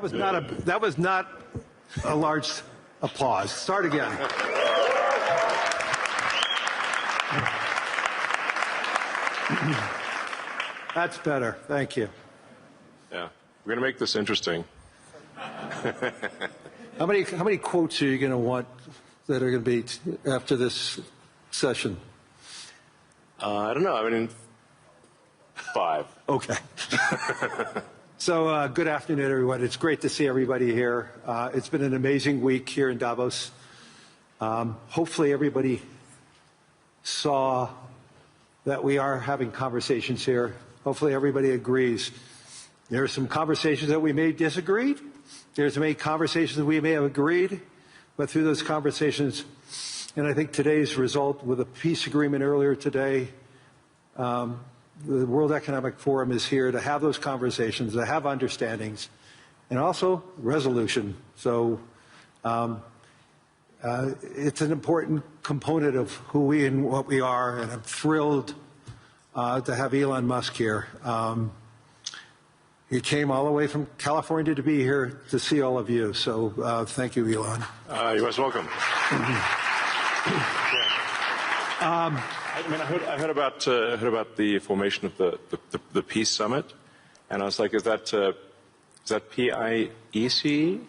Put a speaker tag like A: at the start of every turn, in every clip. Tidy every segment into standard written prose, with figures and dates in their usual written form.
A: That was not a large applause. Start again. That's better. Thank you.
B: Yeah, we're going to make this interesting.
A: How many quotes are you going to want that are going to be after this session?
B: I don't know. I mean, 5.
A: Okay. So good afternoon, everyone. It's great to see everybody here. It's been an amazing week here in Davos. Hopefully everybody saw that we are having conversations here. Hopefully everybody agrees. There are some conversations that we may have disagreed. There's many conversations that we may have agreed. But through those conversations, and I think today's result with a peace agreement earlier today, the World Economic Forum is here to have those conversations, to have understandings, and also resolution. So it's an important component of who we and what we are, and I'm thrilled to have Elon Musk here. He came all the way from California to be here to see all of you. So thank you, Elon.
B: You're most welcome. I heard about the formation of the Peace Summit, and I was like, is that PIEC?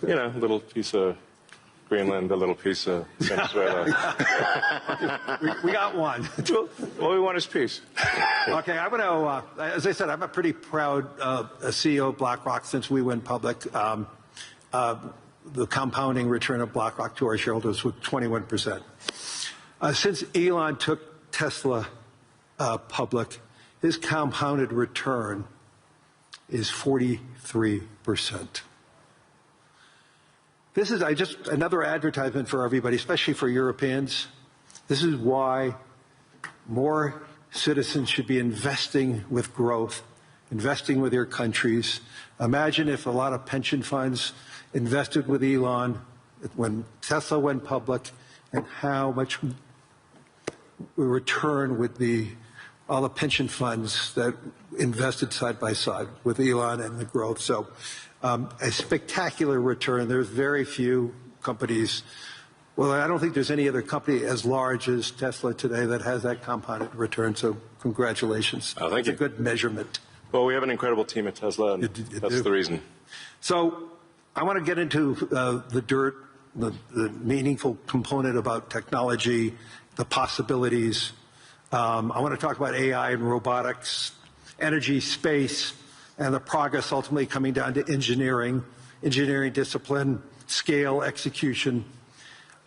B: You know, a little piece of Greenland, a little piece of Venezuela.
A: we got one.
B: All we want is peace.
A: Okay, I'm going to, as I said, I'm a pretty proud CEO of BlackRock since we went public. The compounding return of BlackRock to our shareholders was 21%. Since Elon took Tesla public, his compounded return is 43%. This is just another advertisement for everybody, especially for Europeans. This is why more citizens should be investing with growth, investing with their countries. Imagine if a lot of pension funds invested with Elon when Tesla went public, and how much return with all the pension funds that invested side by side with Elon and the growth. So a spectacular return. There's very few companies. Well, I don't think there's any other company as large as Tesla today that has that compounded return. So congratulations.
B: Oh, thank you.
A: It's a good measurement.
B: Well, we have an incredible team at Tesla, and that's the reason. So
A: I want to get into the dirt, the meaningful component about technology, the possibilities. I want to talk about AI and robotics, energy, space, and the progress ultimately coming down to engineering discipline, scale, execution.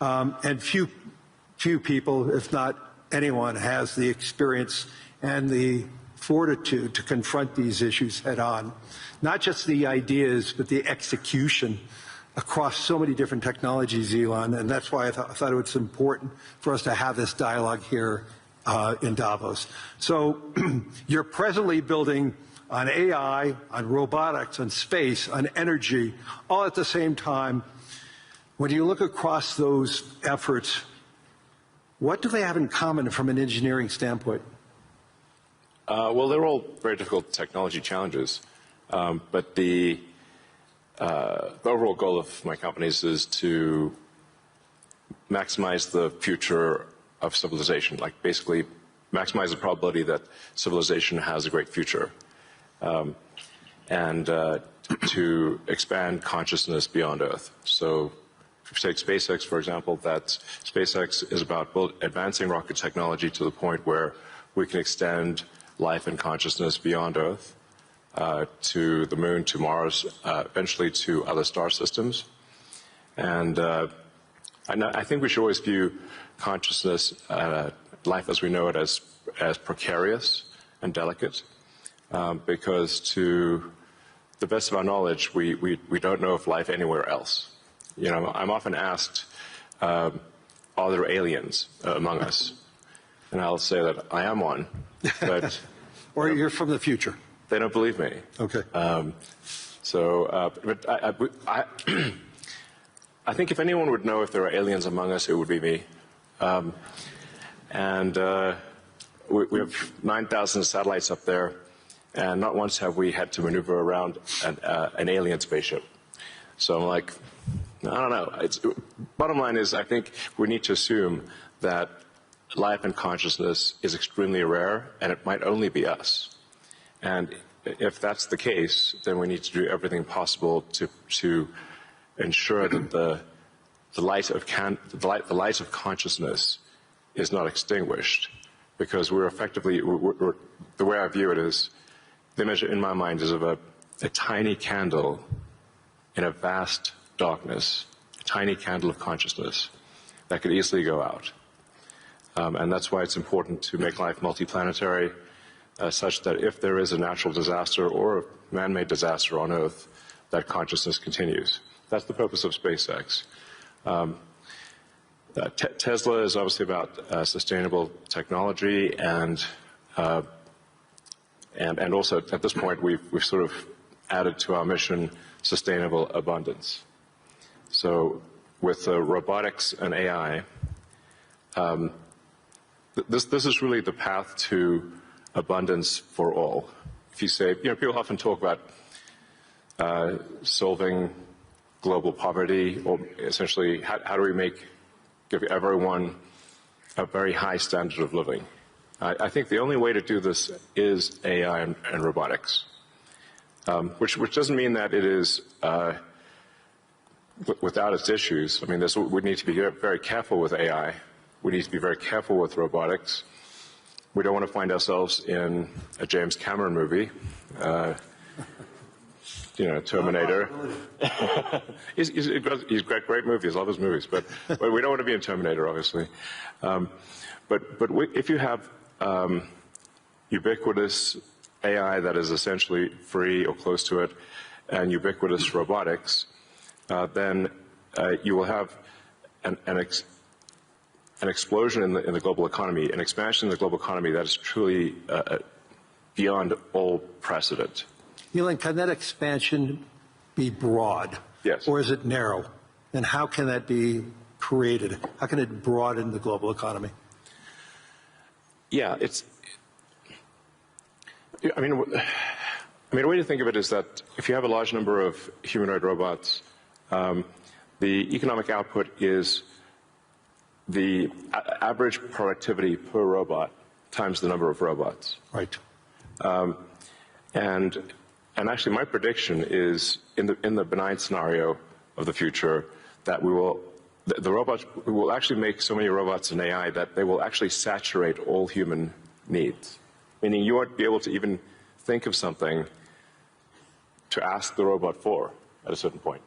A: And few people, if not anyone, has the experience and the fortitude to confront these issues head on. Not just the ideas, but the execution across so many different technologies, Elon, and that's why I thought it was important for us to have this dialogue here in Davos. So you're presently building on AI, on robotics, on space, on energy, all at the same time. When you look across those efforts, what do they have in common from an engineering standpoint?
B: Well, they're all very difficult technology challenges, but the overall goal of my companies is to maximize the future of civilization, like basically maximize the probability that civilization has a great future, and to expand consciousness beyond Earth. So if you take SpaceX, for example, that SpaceX is about advancing rocket technology to the point where we can extend life and consciousness beyond Earth, to the moon, to Mars, eventually to other star systems. And I think we should always view consciousness, life as we know it, as precarious and delicate, because to the best of our knowledge, we don't know of life anywhere else. You know, I'm often asked, are there aliens among us? And I'll say that I am one, but
A: or you're from the future.
B: They don't believe me.
A: Okay.
B: But I think if anyone would know if there are aliens among us, it would be me. We have 9,000 satellites up there, and not once have we had to maneuver around an alien spaceship. So I'm like, I don't know. Bottom line is, I think we need to assume that life and consciousness is extremely rare, and it might only be us. And if that's the case, then we need to do everything possible to ensure that the light of consciousness is not extinguished, because we're effectively, the way I view it is, the image in my mind is of a tiny candle in a vast darkness, a tiny candle of consciousness that could easily go out. And that's why it's important to make life multiplanetary, such that if there is a natural disaster or a man-made disaster on Earth, that consciousness continues. That's the purpose of SpaceX. Tesla is obviously about sustainable technology, and also at this point we've sort of added to our mission sustainable abundance. So with robotics and AI, this is really the path to abundance for all. If you say, people often talk about solving global poverty, or essentially how do we give everyone a very high standard of living. I think the only way to do this is AI and robotics, which doesn't mean that it is without its issues. I mean, we need to be very careful with AI. We need to be very careful with robotics. We don't want to find ourselves in a James Cameron movie, Terminator. He's got great movies, love his movies, but we don't want to be in Terminator, obviously. If you have ubiquitous AI that is essentially free or close to it, and ubiquitous robotics, then you will have an explosion in the global economy, an expansion in the global economy that is truly beyond all precedent.
A: Elon, can that expansion be broad?
B: Yes.
A: Or is it narrow? And how can that be created? How can it broaden the global economy?
B: Yeah, I mean, a way to think of it is that if you have a large number of humanoid robots, the economic output is the average productivity per robot times the number of robots.
A: Right.
B: And actually, my prediction is in the benign scenario of the future that the robots will actually make so many robots in AI that they will actually saturate all human needs. Meaning you won't be able to even think of something to ask the robot for at a certain point.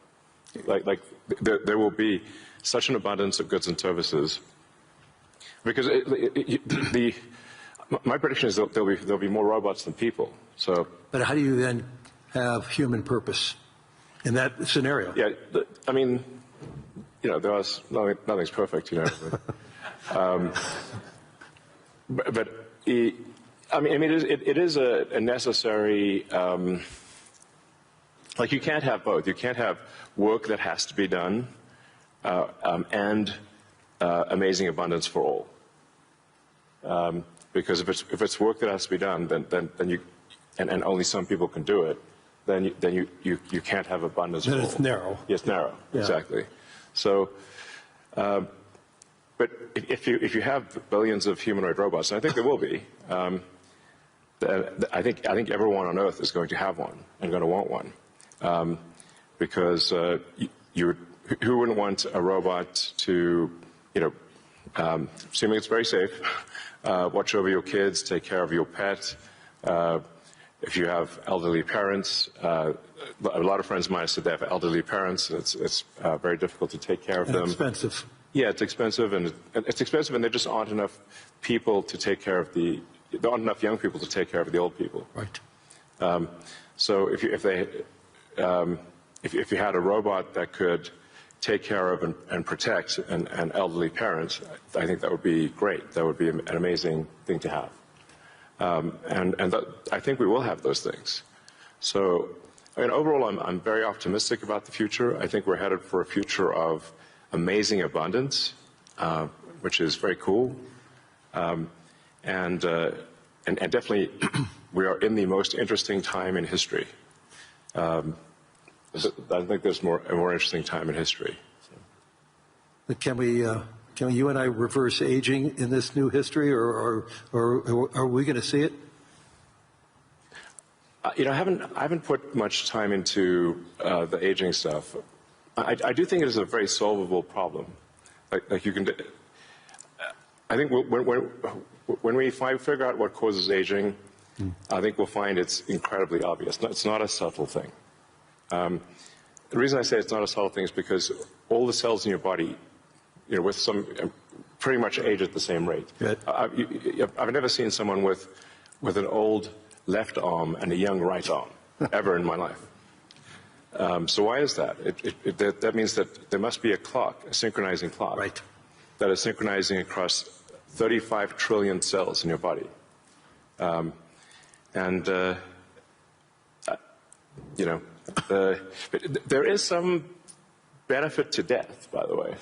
B: There will be such an abundance of goods and services, because my prediction is that there'll be more robots than people. So,
A: but how do you then have human purpose in that scenario?
B: Yeah, I mean, nothing's perfect, but it is a necessary. You can't have both. You can't have work that has to be done and amazing abundance for all. Because if it's work that has to be done, then you and only some people can do it, then you can't have abundance.
A: Then it's narrow.
B: It's narrow, yeah. Exactly. So, but if you have billions of humanoid robots, and I think there will be, I think everyone on Earth is going to have one and going to want one, because who wouldn't want a robot to, assuming it's very safe, watch over your kids, take care of your pet. If you have elderly parents, a lot of friends of mine said they have elderly parents. It's very difficult to take care of them.
A: Expensive.
B: Yeah, it's expensive, and there just aren't enough people to take care of there aren't enough young people to take care of the old people.
A: Right.
B: So if you had a robot that could take care of and protect an elderly parent, I think that would be great. That would be an amazing thing to have. I think we will have those things. So, overall, I'm very optimistic about the future. I think we're headed for a future of amazing abundance, which is very cool. And and definitely we are in the most interesting time in history. I think there's a more interesting time in history.
A: So. Can you and I reverse aging in this new history, or are we going to see it?
B: I haven't put much time into the aging stuff. I do think it is a very solvable problem. Like you can, I think when we figure out what causes aging, I think we'll find it's incredibly obvious. It's not a subtle thing. The reason I say it's not a subtle thing is because all the cells in your body, with some pretty much age at the same rate.
A: Good.
B: I've never seen someone with an old left arm and a young right arm ever in my life. So why is that? That means that there must be a clock, a synchronizing clock,
A: right,
B: that is synchronizing across 35 trillion cells in your body. There is some benefit to death, by the way.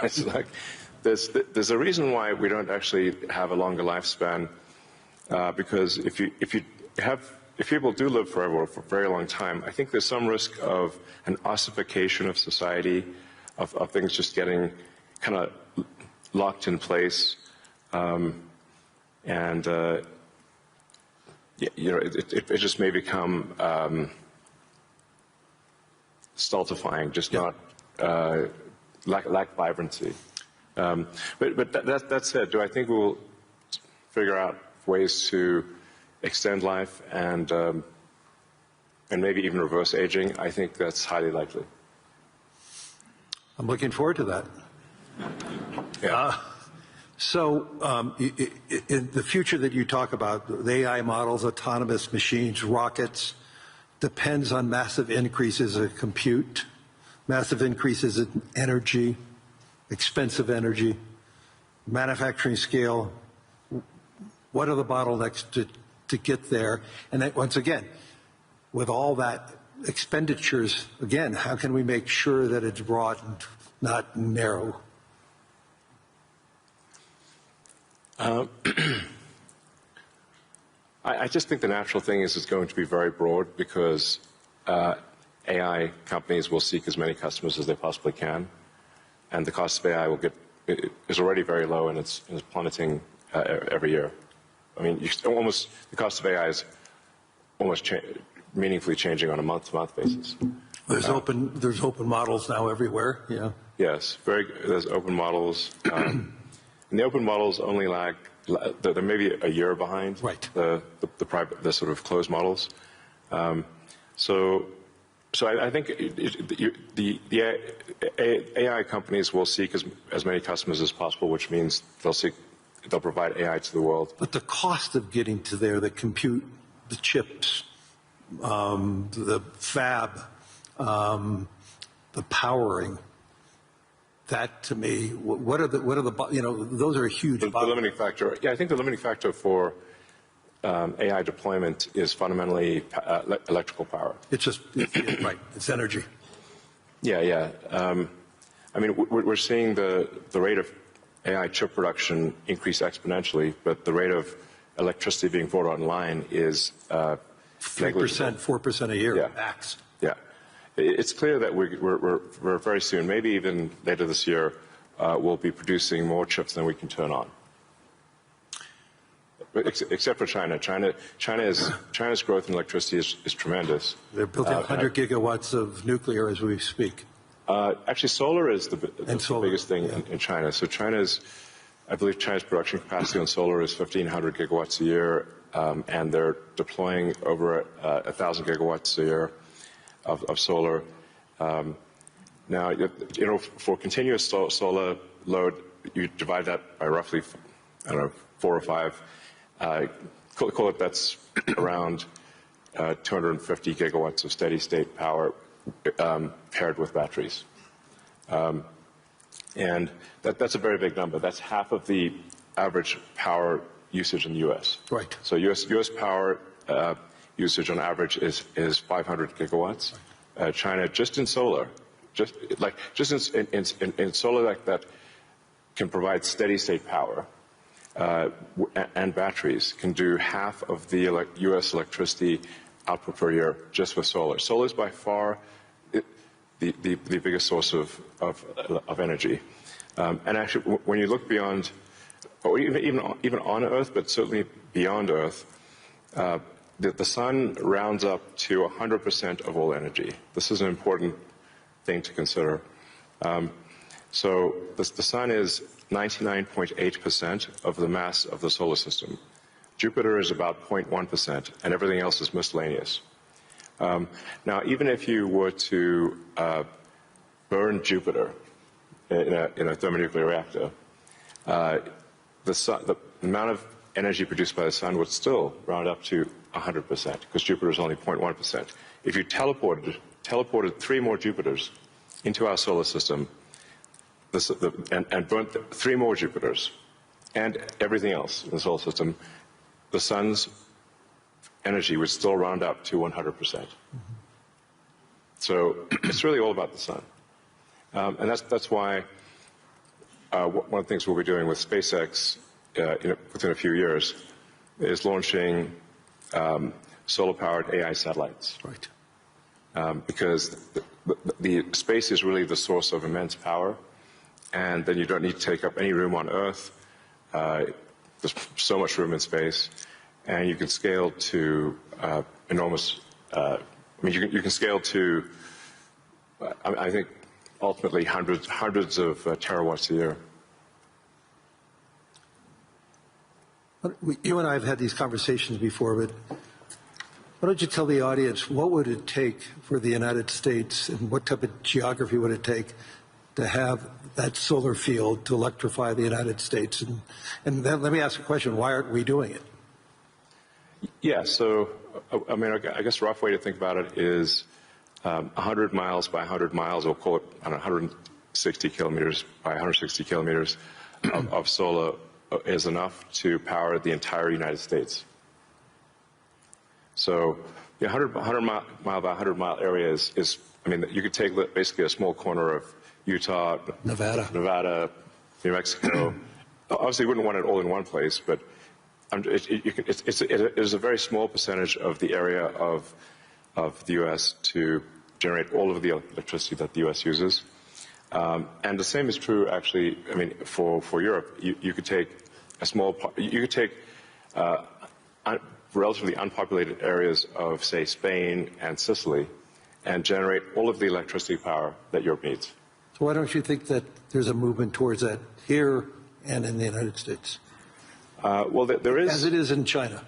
B: It's like there's a reason why we don't actually have a longer lifespan, because if people do live forever for a very long time, I think there's some risk of an ossification of society, of things just getting kind of locked in place, it just may become stultifying, just not lack vibrancy. But that said, do I think we'll figure out ways to extend life and maybe even reverse aging? I think that's highly likely.
A: I'm looking forward to that.
B: Yeah.
A: In the future that you talk about, the AI models, autonomous machines, rockets, depends on massive increases in compute, massive increases in energy, expensive energy, manufacturing scale. What are the bottlenecks to get there? And then, once again, with all that expenditures, again, how can we make sure that it's broad and not narrow?
B: I just think the natural thing is it's going to be very broad, because AI companies will seek as many customers as they possibly can, and the cost of AI is already very low, and it's plummeting every year. I mean, the cost of AI is almost meaningfully changing on a month-to-month basis.
A: There's open models now everywhere. Yeah.
B: Yes, there's open models, and the open models only lag. They're maybe a year behind,
A: right,
B: the sort of closed models. So I think the AI companies will seek as many customers as possible, which means they'll provide AI to the world.
A: But the cost of getting to there, the compute, the chips, the fab, the powering, that to me, what are the those are huge.
B: The limiting factor. Yeah, I think the limiting factor for AI deployment is fundamentally electrical power.
A: It's just right. It's energy.
B: Yeah. I mean, we're seeing the rate of AI chip production increase exponentially, but the rate of electricity being brought online is 3%,
A: 4% a year, max.
B: Yeah. It's clear that we're very soon, maybe even later this year, we'll be producing more chips than we can turn on. Except for China. China's growth in electricity is tremendous.
A: They're building 100 gigawatts of nuclear as we speak.
B: Actually, solar is the biggest thing in China. So I believe China's production capacity on solar is 1,500 gigawatts a year, and they're deploying over 1,000 gigawatts a year of solar. Now, for continuous solar load, you divide that by roughly, 4 or 5. Call it that's around 250 gigawatts of steady-state power paired with batteries. And that's a very big number. That's half of the average power usage in the U.S.
A: Right. So
B: U.S. power usage on average is 500 gigawatts. China, just in solar, in solar that can provide steady-state power, and batteries can do half of the U.S. electricity output per year just with solar. Solar is by far the biggest source of energy. And actually, when you look beyond, or even on Earth, but certainly beyond Earth, the sun rounds up to 100% of all energy. This is an important thing to consider. So the sun is 99.8% of the mass of the solar system. Jupiter is about 0.1%, and everything else is miscellaneous. Now, even if you were to burn Jupiter in a thermonuclear reactor, the amount of energy produced by the sun would still round up to 100%, because Jupiter is only 0.1%. If you teleported 3 more Jupiters into our solar system, and burnt 3 more Jupiters and everything else in the solar system, the sun's energy would still round up to 100%. So it's really all about the sun. And that's why one of the things we'll be doing with SpaceX within a few years is launching solar-powered AI satellites.
A: Right.
B: Because the space is really the source of immense power, and then you don't need to take up any room on Earth. There's so much room in space, and you can scale to enormous. You can scale to, I think, ultimately hundreds of terawatts a year.
A: You and I have had these conversations before, but why don't you tell the audience what would it take for the United States, and what type of geography would it take to have that solar field to electrify the United States? And then let me ask a question, why aren't we doing it?
B: Yeah, so, I guess a rough way to think about it is 100 miles by 100 miles, we'll call it 160 kilometers by 160 kilometers of solar is enough to power the entire United States. So the 100 mile by 100 mile area is you could take basically a small corner of Utah, Nevada, New Mexico. Obviously, you wouldn't want it all in one place, but it is a very small percentage of the area of the U.S. to generate all of the electricity that the U.S. uses. And the same is true, actually. For Europe, you could take relatively unpopulated areas of, say, Spain and Sicily, and generate all of the electricity power that Europe needs.
A: So why don't you think that there's a movement towards that here and in the United States?
B: Well, there is.
A: As it is in China.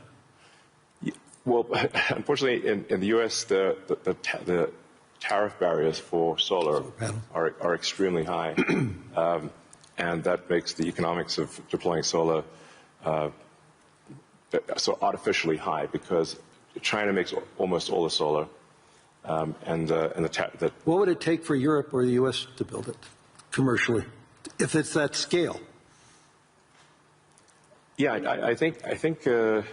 B: Well, unfortunately, in the U.S., the tariff barriers for solar are extremely high, and that makes the economics of deploying solar so artificially high, because China makes almost all the solar.
A: What would it take for Europe or the U.S. to build it commercially, if it's that scale?
B: Yeah, I think. Well,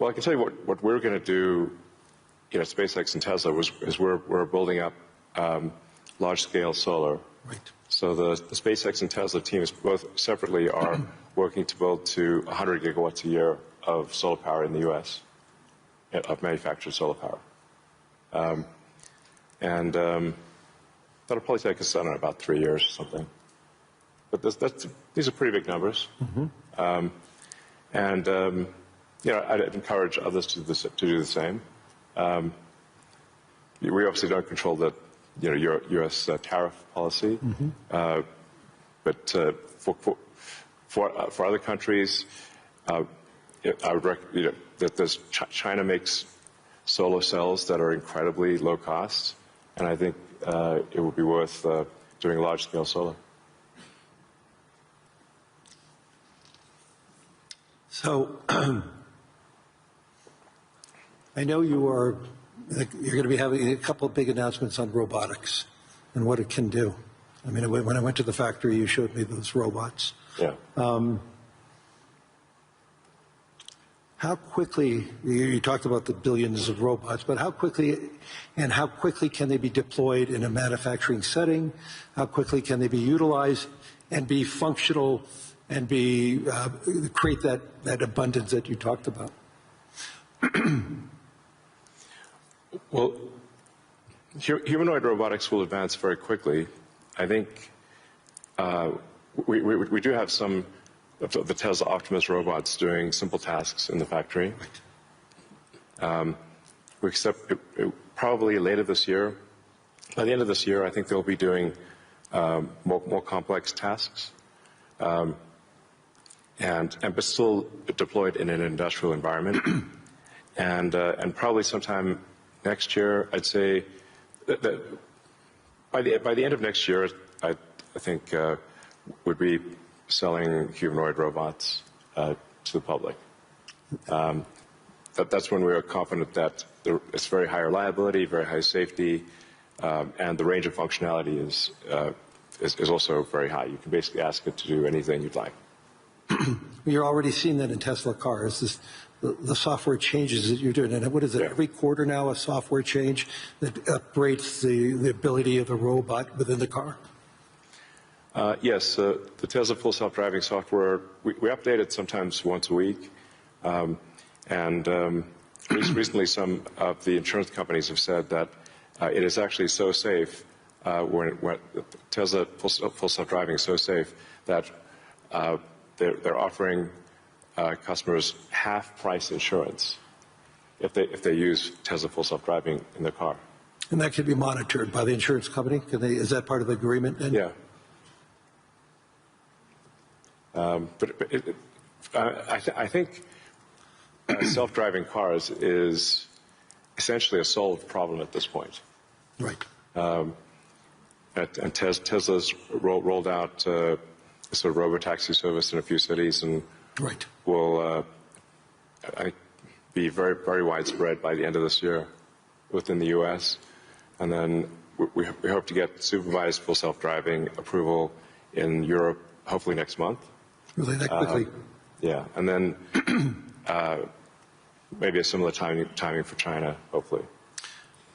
B: I can tell you what we're going to do. SpaceX and Tesla is we're building up large-scale solar.
A: Right.
B: So the SpaceX and Tesla teams both separately are working to build to 100 gigawatts a year of solar power in the U.S. of manufactured solar power. That'll probably take us, about 3 years or something. But these are pretty big numbers. Mm-hmm. I'd encourage others to do the same. We obviously don't control the U.S. Tariff policy, mm-hmm. But for other countries, I would recommend that China makes solar cells that are incredibly low cost, and I think it would be worth doing large-scale solar.
A: So I know you're going to be having a couple of big announcements on robotics and what it can do. When I went to the factory, you showed me those robots.
B: Yeah.
A: How quickly, you talked about the billions of robots, but how quickly can they be deployed in a manufacturing setting? How quickly can they be utilized and be functional and create that abundance that you talked about?
B: Well, humanoid robotics will advance very quickly. I think we do have some of the Tesla Optimus robots doing simple tasks in the factory. We expect probably later this year. By the end of this year, I think they'll be doing more complex tasks, but still deployed in an industrial environment. And probably sometime next year, I'd say that by the end of next year, I think would be selling humanoid robots to the public. That's when we are confident that it's very high reliability, very high safety, and the range of functionality is also very high. You can basically ask it to do anything you'd like.
A: You're already seeing that in Tesla cars. The software changes that you're doing, and what is it?
B: Yeah.
A: Every quarter now, a software change that upgrades the ability of the robot within the car.
B: Yes, the Tesla Full Self-Driving software we update it sometimes once a week, recently some of the insurance companies have said that it is actually so safe when Tesla Full Self-Driving is so safe that they're offering customers half-price insurance if they use Tesla Full Self-Driving in their car.
A: And that can be monitored by the insurance company? Is that part of the agreement then?
B: Yeah. I think self-driving cars is essentially a solved problem at this point.
A: Right.
B: And Tesla's rolled out a sort of robotaxi service in a few cities, and
A: Right.
B: will be very, very widespread by the end of this year within the U.S. And then we hope to get supervised full self-driving approval in Europe hopefully next month.
A: Really that quickly?
B: Yeah, and then maybe a similar timing for China, hopefully.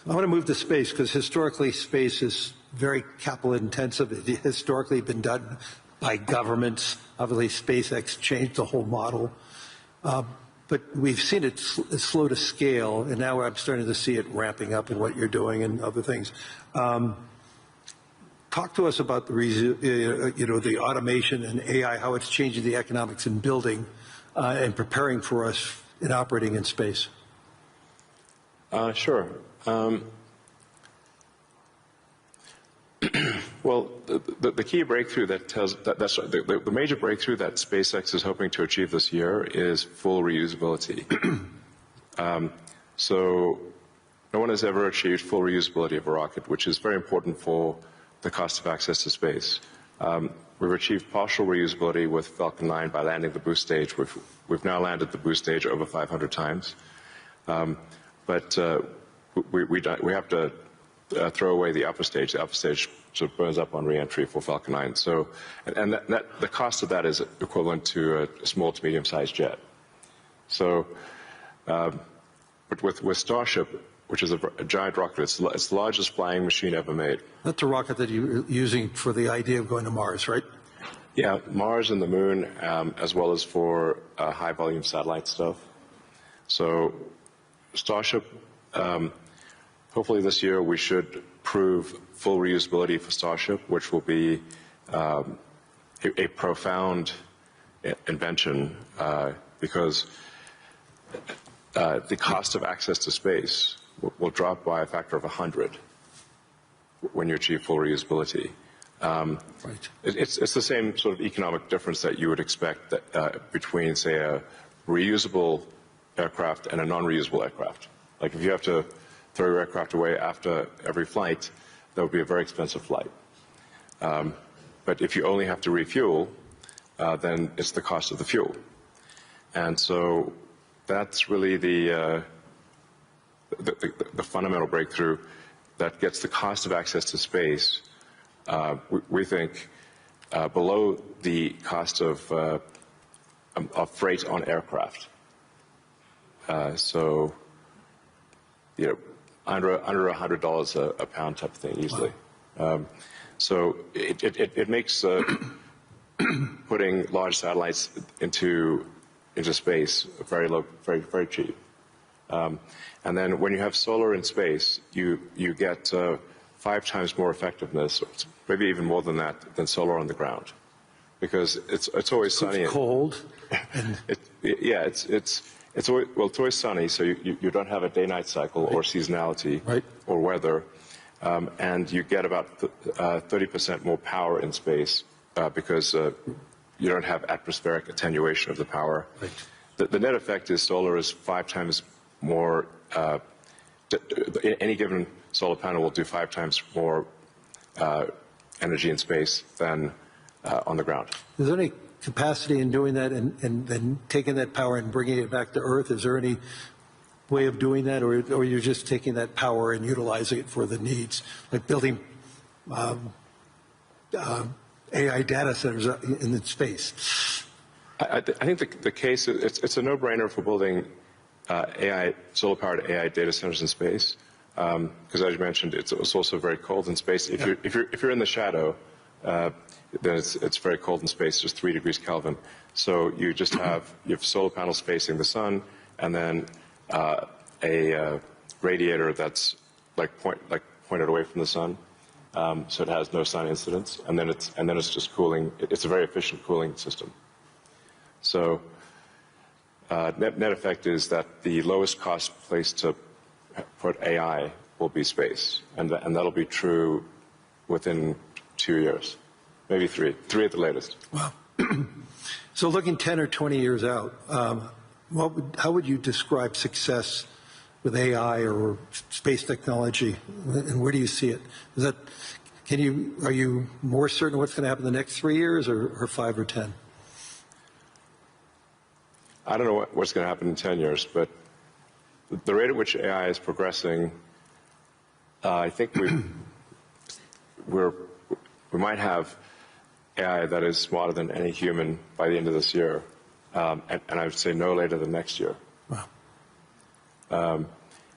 A: I want to move to space because historically space is very capital intensive. It historically been done by governments. Obviously SpaceX changed the whole model. But we've seen it slow to scale, and now I'm starting to see it ramping up in what you're doing and other things. Talk to us about the automation and AI, how it's changing the economics in building and preparing for us in operating in space.
B: Sure. Well, the key breakthrough the major breakthrough that SpaceX is hoping to achieve this year is full reusability. So no one has ever achieved full reusability of a rocket, which is very important for the cost of access to space. We've achieved partial reusability with Falcon 9 by landing the boost stage. We've now landed the boost stage over 500 times. But we have to throw away the upper stage. The upper stage sort of burns up on re-entry for Falcon 9. So, and the cost of that is equivalent to a small to medium-sized jet. So, but with Starship, which is a giant rocket, it's the largest flying machine ever made.
A: That's a rocket that you're using for the idea of going to Mars, right?
B: Yeah, Mars and the Moon, as well as for high-volume satellite stuff. So, Starship. Hopefully this year we should prove full reusability for Starship, which will be a profound invention because the cost of access to space will drop by a factor of 100 when you achieve full reusability.
A: Right.
B: It's the same sort of economic difference that you would expect that, between, say, a reusable aircraft and a non-reusable aircraft. Like if you have to throw your aircraft away after every flight, that would be a very expensive flight. But if you only have to refuel, then it's the cost of the fuel. And so that's really the fundamental breakthrough that gets the cost of access to space, we think, below the cost of freight on aircraft. So, you know, under $100 a pound type of thing easily.
A: Wow.
B: So it makes putting large satellites into space very low, very cheap. And then when you have solar in space, you get 5 times more effectiveness, maybe even more than that, than solar on the ground, because it's always sunny.
A: It's cold.
B: It's always sunny, so you don't have a day-night cycle or seasonality or weather, and you get about 30% more power in space because you don't have atmospheric attenuation of the power.
A: Right.
B: The net effect is solar is 5 times more. Any given solar panel will do 5 times more energy in space than on the ground.
A: Is there any capacity in doing that and taking that power and bringing it back to Earth? Is there any way of doing that, or you're just taking that power and utilizing it for the needs, like building AI data centers in space?
B: I think the case, it's a no-brainer for building solar-powered AI data centers in space, because as you mentioned, it's also very cold in space. If you're in the shadow, then it's very cold in space, just 3 degrees Kelvin. So you just have solar panels facing the sun, and then a radiator that's pointed away from the sun, so it has no sun incidence, and then it's just cooling. It's a very efficient cooling system. So net effect is that the lowest cost place to put AI will be space, and that'll be true within 2 years. Maybe 3 at the latest.
A: Wow. So looking 10 or 20 years out, how would you describe success with AI or space technology, and where do you see it? Are you more certain what's going to happen in the next 3 years or 5 or 10?
B: I don't know what's going to happen in 10 years, but the rate at which AI is progressing, I think we might have AI that is smarter than any human by the end of this year, and I would say no later than next year.
A: Wow.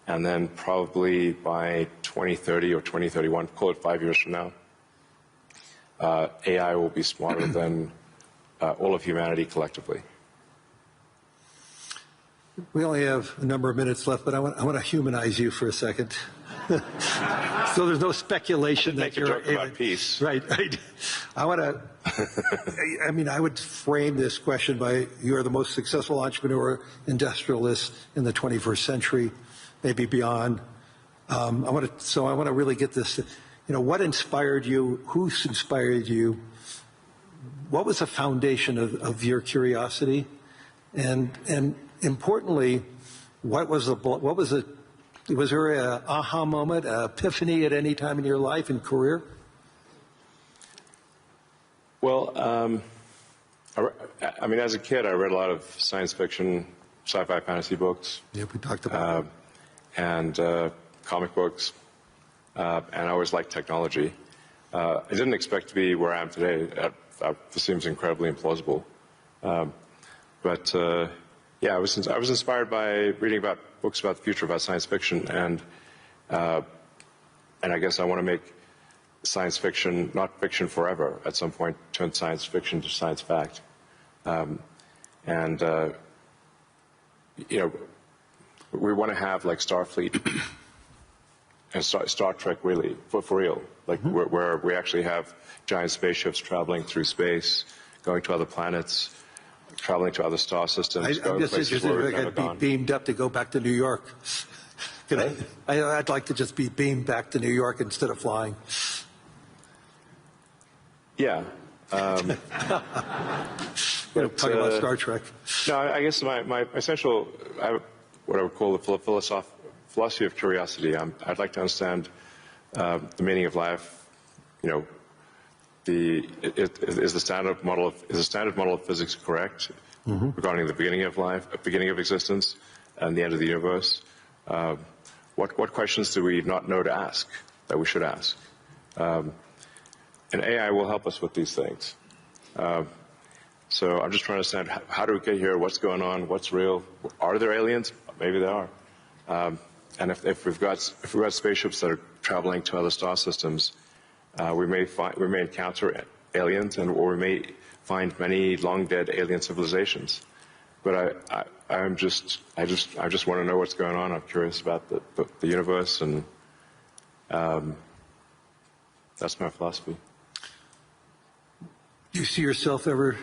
B: And then probably by 2030 or 2031, call it 5 years from now, AI will be smarter than all of humanity collectively.
A: We only have a number of minutes left, but I want to humanize you for a second. So there's no speculation that you're
B: a joke about peace.
A: Right. I want to. I would frame this question by: you are the most successful entrepreneur, industrialist in the 21st century, maybe beyond. I want to really get this. What inspired you? Who's inspired you? What was the foundation of your curiosity? And importantly, was there an aha moment, an epiphany at any time in your life and career?
B: Well, as a kid, I read a lot of science fiction, sci-fi, fantasy books.
A: Yeah, we talked about
B: and comic books, and I always liked technology. I didn't expect to be where I am today. This seems incredibly implausible. But I was inspired by reading about books about the future, about science fiction, and I guess I want to make science fiction not fiction forever. At some point, turn science fiction to science fact, we want to have like Starfleet and Star Trek, really for real, like where we actually have giant spaceships traveling through space, going to other planets, traveling to other star systems.
A: I'm just interested if I could be beamed up to go back to New York. I'd like to just be beamed back to New York instead of flying.
B: Yeah.
A: Talking about Star Trek.
B: No, I guess my essential, what I would call the philosophy of curiosity. I'd like to understand the meaning of life. Is the standard model of physics correct regarding the beginning of life, beginning of existence, and the end of the universe? What questions do we not know to ask that we should ask? And AI will help us with these things. So I'm just trying to understand how do we get here? What's going on? What's real? Are there aliens? Maybe there are. And if we've got spaceships that are traveling to other star systems, we may encounter aliens, or we may find many long-dead alien civilizations. But I just want to know what's going on. I'm curious about the universe, and that's my philosophy.
A: Do you see yourself ever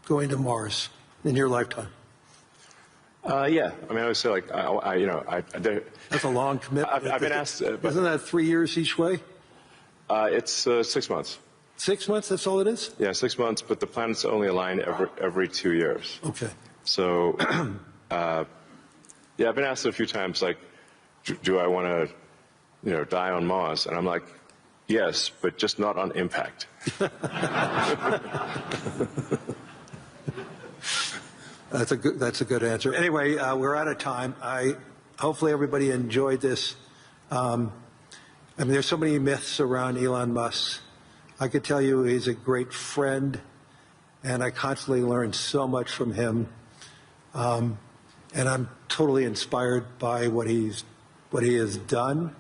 A: going to Mars in your lifetime?
B: Yeah, I mean, I would say like,
A: That's a long commitment.
B: I've been asked.
A: Isn't that 3 years each way?
B: It's 6 months.
A: 6 months, that's all it is?
B: Yeah, 6 months, but the planets only align every 2 years.
A: Okay.
B: So, yeah, I've been asked a few times, like, do I want to, die on Mars? And I'm like, yes, but just not on impact.
A: That's a good answer. Anyway, we're out of time. Hopefully everybody enjoyed this. I mean, there's so many myths around Elon Musk. I could tell you he's a great friend, and I constantly learn so much from him. And I'm totally inspired by what he has done.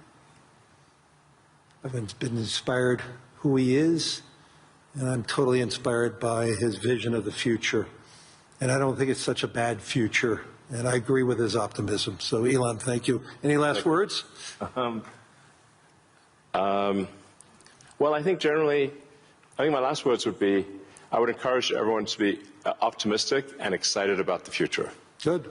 A: I've been inspired who he is, and I'm totally inspired by his vision of the future. And I don't think it's such a bad future, and I agree with his optimism. So, Elon, thank you. Any last words?
B: Well, I think my last words would be, I would encourage everyone to be optimistic and excited about the future.
A: Good.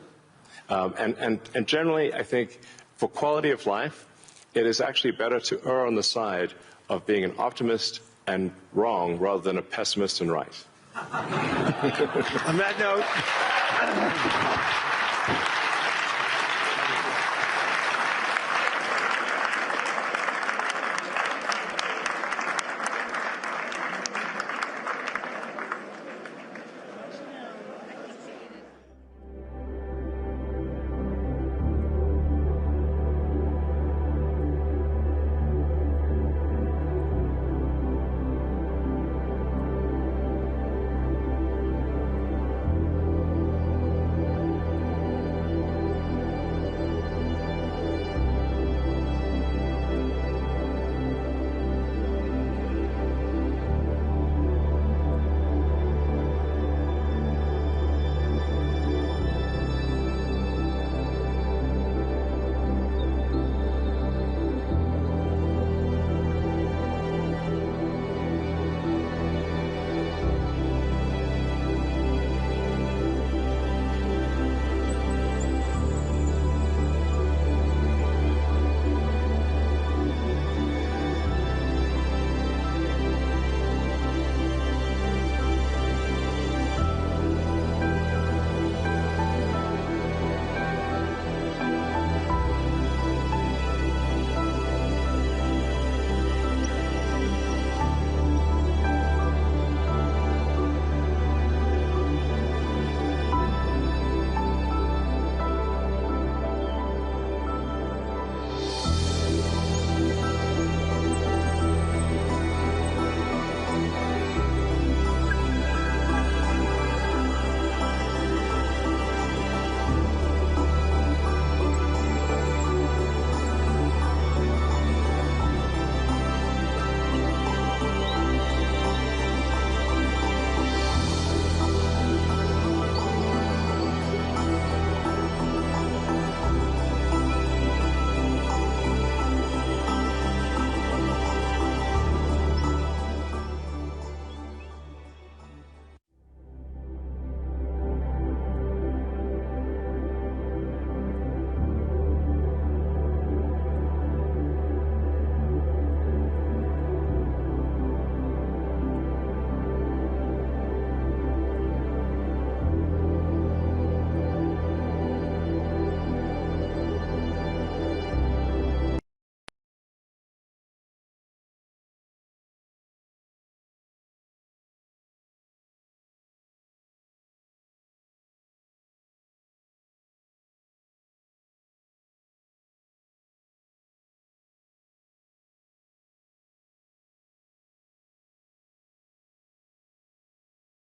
B: And generally, I think for quality of life, it is actually better to err on the side of being an optimist and wrong rather than a pessimist and right.
A: On that note.